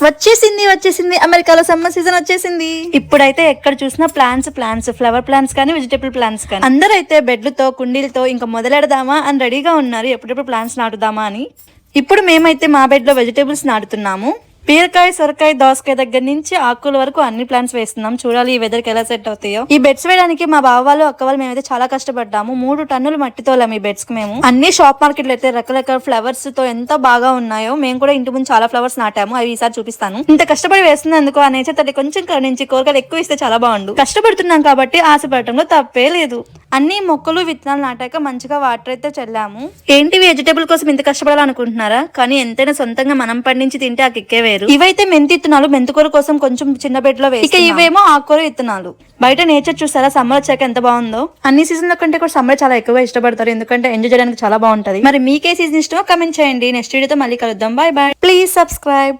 వచ్చేసింది అమెరికాలో summer season వచ్చేసింది. ఇప్పుడైతే ఎక్కడ చూసినా ప్లాంట్స్ ఫ్లవర్ ప్లాంట్స్ కానీ వెజిటబుల్ ప్లాంట్స్ కానీ అందరైతే బెడ్లతో కుండీలతో ఇంకా మొదలెడదామా అని రెడీగా ఉన్నారు, ఎప్పుడెప్పుడు ప్లాంట్స్ నాటుదామా అని. ఇప్పుడు మేమైతే మా బెడ్ లో వెజిటబుల్స్ నాటుతున్నాము. బీరకాయ, సొరకాయ, దోసకాయ దగ్గర నుంచి ఆకుల వరకు అన్ని ప్లాంట్స్ వేస్తున్నాం. చూడాలి ఈ వెదర్ కి ఎలా సెట్ అవుతాయో. ఈ బెడ్స్ వేయడానికి మా బావ వాళ్ళు, అక్క వాళ్ళు మేమైతే చాలా కష్టపడ్డాము. 3 టన్నులు మట్టితోలాం ఈ బెడ్స్ కి మేము. అన్ని షాప్ మార్కెట్ లో అయితే రకరకాల ఫ్లవర్స్ తో ఎంత బాగా ఉన్నాయో. మేము కూడా ఇంటి ముందు చాలా ఫ్లవర్స్ నాటాము, అవి ఈసారి చూపిస్తాను. ఇంత కష్టపడి వేస్తున్నందుకు ఆ నేచర్ తల్లి కొంచెం కరుణించి కోరికలు ఎక్కువ ఇస్తే చాలా బాగుండు. కష్టపడుతున్నాం కాబట్టి ఆశపడటంలో తప్పే లేదు. అన్ని మొక్కలు విత్తనాలు నాటాక మంచిగా వాటర్ అయితే చల్లాము. ఏంటి వెజిటబుల్ కోసం ఇంత కష్టపడాలనుకుంటున్నారా? కానీ ఎంతైనా సొంతంగా మనం పండించి తింటే ఆ కిక్కే వేరు. ఇవైతే మెంతి విత్తనాలు, మెంతికూర కోసం కొంచెం చిన్న బెడ్ లో వేసి, ఇక ఇవేమో ఆకుకూర విత్తనాలు. బయట నేచర్ చూసారా సమ్మర్ వచ్చాక ఎంత బాగుందో. అన్ని సీజన్ల కంటే కూడా సమ్మర్ చాలా ఎక్కువగా ఇష్టపడతారు, ఎందుకంటే ఎంజాయ్ చేయడానికి చాలా బాగుంటది. మరి మీకే సీజన్ ఇష్టమో కమెంట్ చేయండి. నెక్స్ట్ వీడియోతో మళ్ళీ కలుద్దాం. By by. Please subscribe.